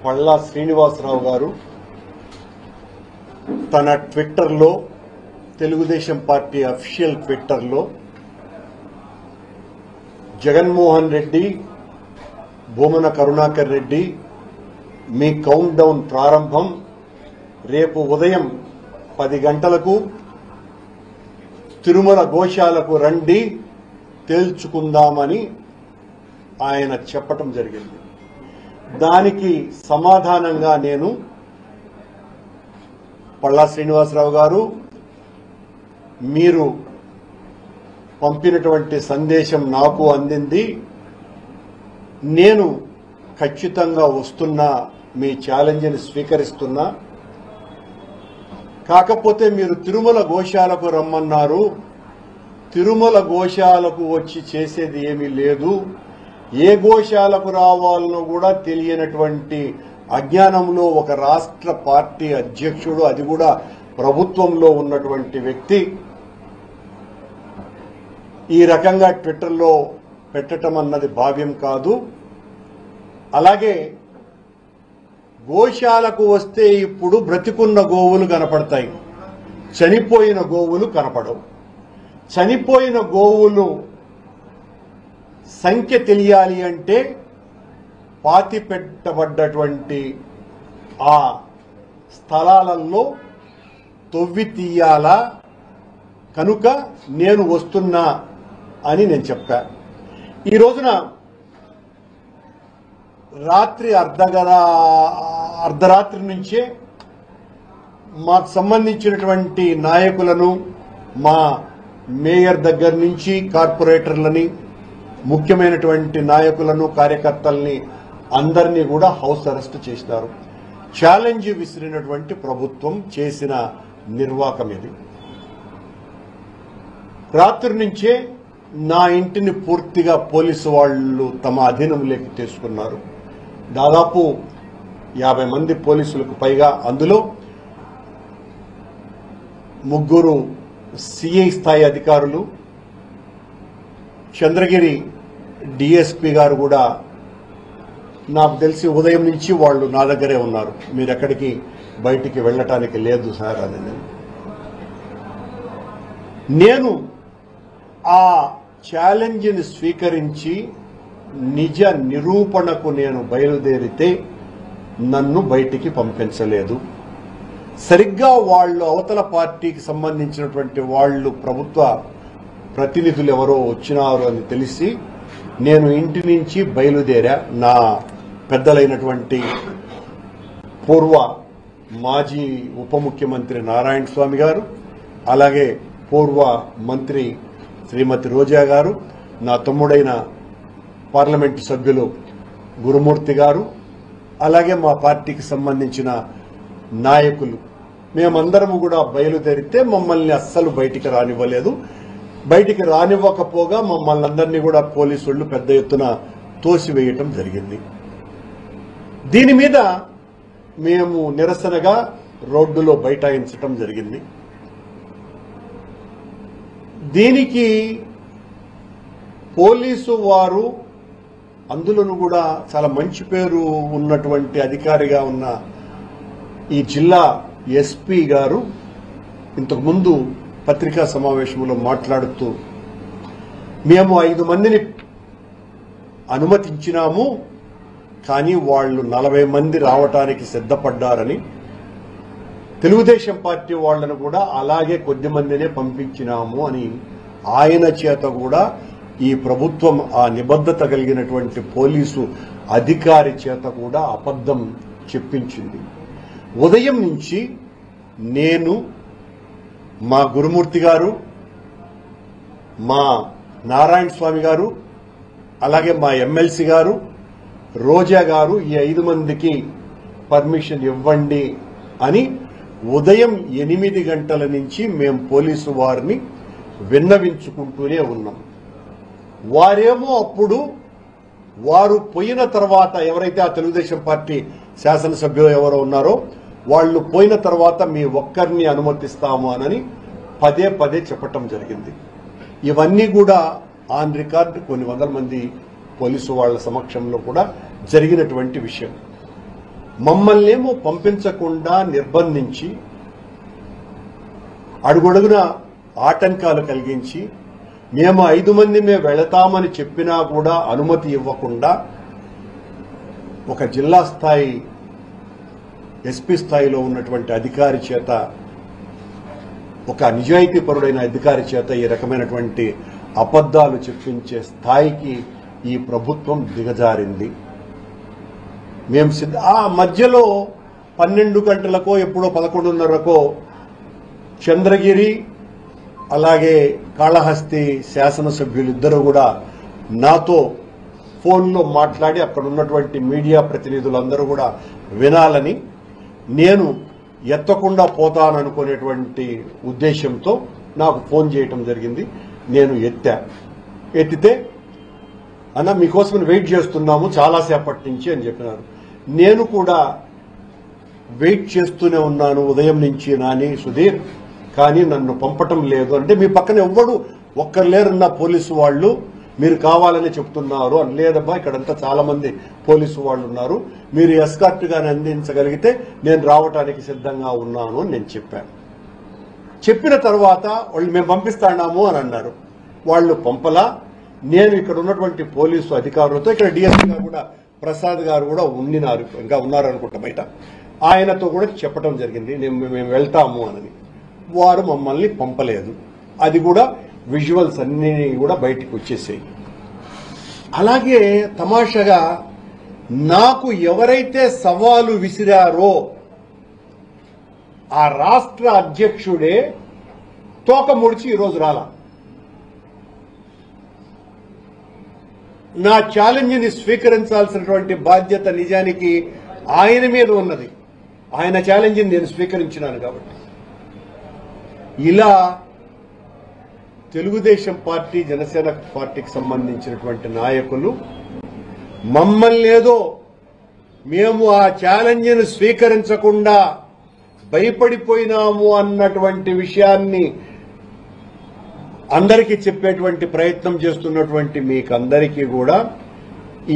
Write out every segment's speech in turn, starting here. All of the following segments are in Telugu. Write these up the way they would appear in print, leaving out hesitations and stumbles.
పళ్ళా శ్రీనివాసరావు గారు తన ట్విట్టర్లో, తెలుగుదేశం పార్టీ అఫీషియల్ ట్విట్టర్లో జగన్మోహన్ రెడ్డి, భూమన కరుణాకర్ రెడ్డి మీ కౌంట్ డౌన్ ప్రారంభం రేపు ఉదయం 10 గంటలకు తిరుమల గోశాలకు రండి తేల్చుకుందామని ఆయన చెప్పటం జరిగింది. దానికి సమాధానంగా నేను పళ్ళా శ్రీనివాసరావు గారు, మీరు పంపినటువంటి సందేశం నాకు అందింది, నేను ఖచ్చితంగా వస్తున్నా, మీ ఛాలెంజ్ని స్వీకరిస్తున్నా. కాకపోతే మీరు తిరుమల గోశాలకు రమ్మన్నారు, తిరుమల గోశాలకు వచ్చి చేసేది ఏమీ లేదు, ఏ గోశాలకు రావాలనో కూడా తెలియనటువంటి అజ్ఞానంలో ఒక రాష్ట్ర పార్టీ అధ్యక్షుడు, అది కూడా ప్రభుత్వంలో ఉన్నటువంటి వ్యక్తి ఈ రకంగా ట్విట్టర్లో పెట్టడం అన్నది భావ్యం కాదు. అలాగే గోశాలకు వస్తే ఇప్పుడు బ్రతికున్న గోవులు కనపడతాయి, చనిపోయిన గోవులు కనపడవు. చనిపోయిన గోవులు సంఖ్య తెలియాలి అంటే పాతి పెట్టబడ్డటువంటి ఆ స్థలాలలో తవ్వి తీయాలా, కనుక నేను వస్తున్నా అని నేను చెప్పా. ఈ రోజున రాత్రి అర్ధరాత్రి నుంచే మాకు సంబంధించినటువంటి నాయకులను, మా మేయర్ దగ్గర నుంచి కార్పొరేటర్లని, ముఖ్యమైనటువంటి నాయకులను, కార్యకర్తల్ని అందరినీ కూడా హౌస్ అరెస్ట్ చేసినారు. ఛాలెంజ్ విసిరినటువంటి ప్రభుత్వం చేసిన నిర్వాకం ఇది. రాత్రి నుంచే నా ఇంటిని పూర్తిగా పోలీసు వాళ్ళు తమ అధీనంలోకి తీసుకున్నారు. దాదాపు 50 మంది పోలీసులకు పైగా, అందులో 3 సిఐ స్థాయి అధికారులు, చంద్రగిరి డిఎస్పీ గారు కూడా నాకు తెలిసి ఉదయం నుంచి వాళ్ళు నా దగ్గరే ఉన్నారు. మీరు ఎక్కడికి బయటికి వెళ్ళటానికి లేదు సార్ అని. నేను ఆ ఛాలెంజ్ని స్వీకరించి నిజ నిరూపణకు నేను బయలుదేరితే నన్ను బయటికి పంపించలేదు. సరిగ్గా వాళ్ళు అవతల పార్టీకి సంబంధించినటువంటి వాళ్ళు, ప్రభుత్వ ప్రతినిధులు ఎవరో వచ్చినారు అని తెలిసి నేను ఇంటి నుంచి బయలుదేరా. నా పెద్దలైనటువంటి పూర్వ మాజీ ఉప ముఖ్యమంత్రి నారాయణ స్వామి గారు, అలాగే పూర్వ మంత్రి శ్రీమతి రోజా గారు, నా తమ్ముడైన పార్లమెంటు సభ్యులు గురుమూర్తి గారు, అలాగే మా పార్టీకి సంబంధించిన నాయకులు, మేమందరము కూడా బయలుదేరితే మమ్మల్ని అస్సలు బయటికి రానివ్వలేదు. బయటికి రానివ్వకపోగా మమ్మల్ని అందరినీ కూడా పోలీసులు పెద్ద ఎత్తున తోసివేయటం జరిగింది. దీని మీద మేము నిరసనగా రోడ్డులో బైఠాయించటం జరిగింది. దీనికి పోలీసు వారు, అందులోనూ కూడా చాలా మంచి పేరు ఉన్నటువంటి అధికారిగా ఉన్న ఈ జిల్లా ఎస్పీ గారు ఇంతకుముందు పత్రికా సమావేశంలో మాట్లాడుతూ, మేము 5 మందిని అనుమతించినాము, కానీ వాళ్ళు 40 మంది రావటానికి సిద్ధపడ్డారని, తెలుగుదేశం పార్టీ వాళ్లను కూడా అలాగే కొద్ది మందినే పంపించినాము అని ఆయన చేత కూడా ఈ ప్రభుత్వం, ఆ నిబద్ధత కలిగినటువంటి పోలీసు అధికారి చేత కూడా అబద్ధం చెప్పించింది. ఉదయం నుంచి నేను, మా గురుమూర్తి గారు, మా నారాయణ స్వామి గారు, అలాగే మా ఎమ్మెల్సీ గారు, రోజా గారు ఈ 5 మందికి పర్మిషన్ ఇవ్వండి అని ఉదయం 8 గంటల నుంచి మేము పోలీసు వారిని విన్నవించుకుంటూనే ఉన్నాం. వారేమో అప్పుడు వారు పోయిన తర్వాత, ఎవరైతే ఆ తెలుగుదేశం పార్టీ శాసనసభ్యులు ఎవరో ఉన్నారో వాళ్ళు పోయిన తర్వాత మీ ఒక్కరిని అనుమతిస్తాము అని పదే పదే చెప్పటం జరిగింది. ఇవన్నీ కూడా ఆన్ రికార్డు కొన్ని వందల మంది పోలీసు వాళ్ల సమక్షంలో కూడా జరిగినటువంటి విషయం. మమ్మల్నేమో పంపించకుండా నిర్బంధించి అడుగడుగున ఆటంకాలు కలిగించి మేము 5 మంది వెళతామని చెప్పినా కూడా అనుమతి ఇవ్వకుండా ఒక జిల్లా స్థాయి ఎస్పీ స్థాయిలో ఉన్నటువంటి అధికారి చేత, ఒక నిజాయితీపరుడైన అధికారి చేత ఈ రకమైనటువంటి అబద్దాలు చెప్పించే స్థాయికి ఈ ప్రభుత్వం దిగజారింది. మేము ఆ మధ్యలో 12 గంటలకో ఎప్పుడో 11:30కో చంద్రగిరి అలాగే కాళహస్తి శాసనసభ్యులిద్దరూ కూడా నాతో ఫోన్లో మాట్లాడి అక్కడ ఉన్నటువంటి మీడియా ప్రతినిధులందరూ కూడా వినాలని, నేను ఎత్తకుండా పోతాననుకునేటువంటి ఉద్దేశంతో నాకు ఫోన్ చేయటం జరిగింది. నేను ఎత్తితే అన్న మీకోసం వెయిట్ చేస్తున్నాము చాలాసేపటి నుంచి అని చెప్పినారు. నేను కూడా వెయిట్ చేస్తూనే ఉన్నాను ఉదయం నుంచి నాని సుధీర్, కానీ నన్ను పంపటం లేదు. అంటే మీ పక్కన ఎవ్వడు ఒక్కరు లేరన్న పోలీసు వాళ్ళు, మీరు కావాలని చెప్తున్నారు అని. లేదబ్బా ఇక్కడంతా చాలా మంది పోలీసు వాళ్ళు ఉన్నారు, మీరు ఎస్కార్ట్ గాని అందించగలిగితే నేను రావటానికి సిద్ధంగా ఉన్నాను అని నేను చెప్పాను. చెప్పిన తర్వాత వాళ్ళు మేము పంపిస్తాము అని అన్నారు. వాళ్ళు పంపలా. నేను ఇక్కడ ఉన్నటువంటి పోలీసు అధికారులతో, ఇక్కడ డిఎస్పీ గారు కూడా ప్రసాద్ గారు కూడా ఉండినారు, ఇంకా ఉన్నారు అనుకుంటా బయట, ఆయనతో కూడా చెప్పడం జరిగింది మేము వెళ్తాము అని. వారు మమ్మల్ని పంపలేదు. అది కూడా విజువల్స్ అన్ని కూడా బయటికి వచ్చేసాయి. అలాగే తమాషాగా నాకు ఎవరైతే సవాలు విసిరారో ఆ రాష్ట్ర అధ్యక్షుడే తోక ముడిచి ఈరోజు రాలా. నా ఛాలెంజ్ని స్వీకరించాల్సినటువంటి బాధ్యత నిజానికి ఆయన మీద ఉన్నది. ఆయన ఛాలెంజ్ని నేను స్వీకరించినాను కాబట్టి. ఇలా తెలుగుదేశం పార్టీ, జనసేన పార్టీకి సంబంధించినటువంటి నాయకులు మమ్మల్ని ఏదో మేము ఆ ఛాలెంజ్ను స్వీకరించకుండా భయపడిపోయినాము అన్నటువంటి విషయాన్ని అందరికీ చెప్పేటువంటి ప్రయత్నం చేస్తున్నటువంటి మీకందరికీ కూడా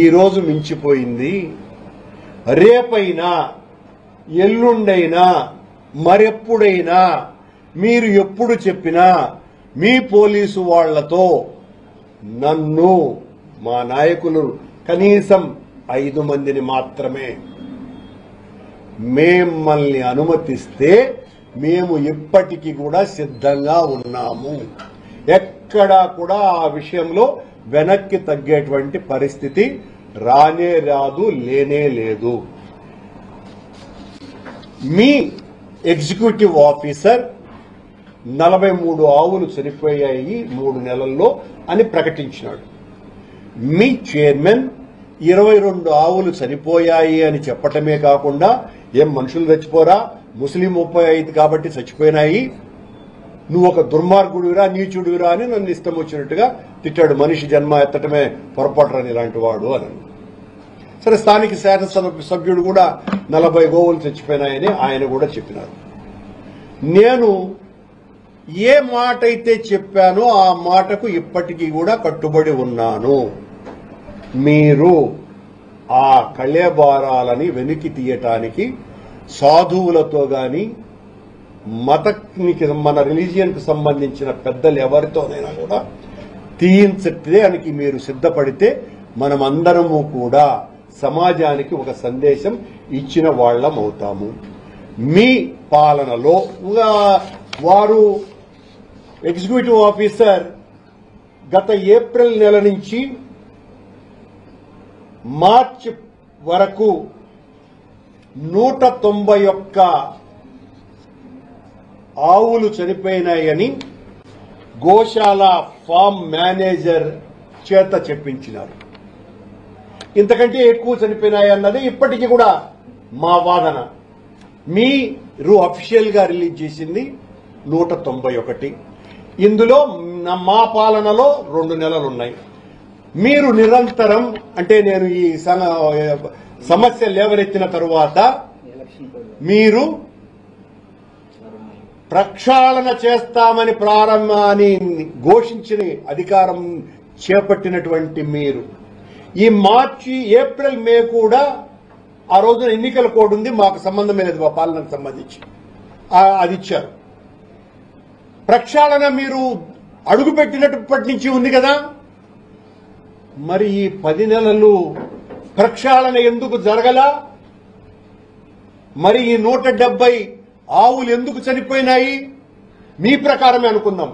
ఈరోజు మించిపోయింది. రేపైనా ఎల్లుండైనా మరెప్పుడైనా మీరు ఎప్పుడు చెప్పినా మీ పోలీసు వాళ్లతో నన్ను, మా నాయకులు కనీసం 5 మందిని మాత్రమే మిమ్మల్ని అనుమతిస్తే మేము ఇప్పటికీ కూడా సిద్ధంగా ఉన్నాము. ఎక్కడా కూడా ఆ విషయంలో వెనక్కి తగ్గేటువంటి పరిస్థితి రానే రాదు, లేనే లేదు. మీ ఎగ్జిక్యూటివ్ ఆఫీసర్ 43 ఆవులు చనిపోయాయి 3 నెలల్లో అని ప్రకటించినాడు. మీ చైర్మన్ 22 ఆవులు చనిపోయాయి అని చెప్పటమే కాకుండా, ఏం మనుషులు చచ్చిపోరా, ముస్లిం 35 కాబట్టి చచ్చిపోయినాయి, నువ్వు ఒక దుర్మార్గుడివిరా, నీచుడివిరా అని నన్ను ఇష్టం వచ్చినట్టుగా తిట్టాడు. మనిషి జన్మ ఎత్తటమే పొరపాటురాని ఇలాంటి వాడు అని. సరే, స్థానిక శాసనసభ సభ్యుడు కూడా 40 గోవులు చచ్చిపోయినాయని ఆయన కూడా చెప్పినారు. నేను ఏ మాట అయితే చెప్పానో ఆ మాటకు ఇప్పటికీ కూడా కట్టుబడి ఉన్నాను. మీరు ఆ కళేబారాలని వెలికి తీయటానికి సాధువులతో గాని, మతానికి మన రిలీజియన్ కు సంబంధించిన పెద్దలు ఎవరితోనైనా కూడా తీయించడానికి మీరు సిద్ధపడితే మనమందరము కూడా సమాజానికి ఒక సందేశం ఇచ్చిన వాళ్ళం అవుతాము. మీ పాలనలో వారు ఎగ్జిక్యూటివ్ ఆఫీసర్ గత ఏప్రిల్ నెల నుంచి మార్చి వరకు 191 ఆవులు చనిపోయినాయని గోశాల ఫామ్ మేనేజర్ చేత చెప్పించినారు. ఇంతకంటే ఎక్కువ చనిపోయినాయన్నది ఇప్పటికీ కూడా మా వాదన. మీరు అఫీషియల్ గా రిలీజ్ చేసింది 191. ఇందులో మా పాలనలో 2 నెలలు ఉన్నాయి. మీరు నిరంతరం, అంటే నేను ఈ సమస్య లేవనెత్తిన తరువాత మీరు ప్రక్షాళన చేస్తామని ప్రారంభాన్ని ఘోషించిన అధికారం చేపట్టినటువంటి మీరు ఈ మార్చి, ఏప్రిల్, మే కూడా ఆ రోజున ఎన్నికల కోడ్ ఉంది, మాకు సంబంధమే లేదు మా పాలనకు సంబంధించి, అది ఇచ్చారు. ప్రక్షాళన మీరు అడుగుపెట్టినప్పటి నుంచి ఉంది కదా, మరి ఈ 10 నెలలు ప్రక్షాళన ఎందుకు జరగలా? మరి ఈ 170 ఆవులు ఎందుకు చనిపోయినాయి? మీ ప్రకారమే అనుకుందాం.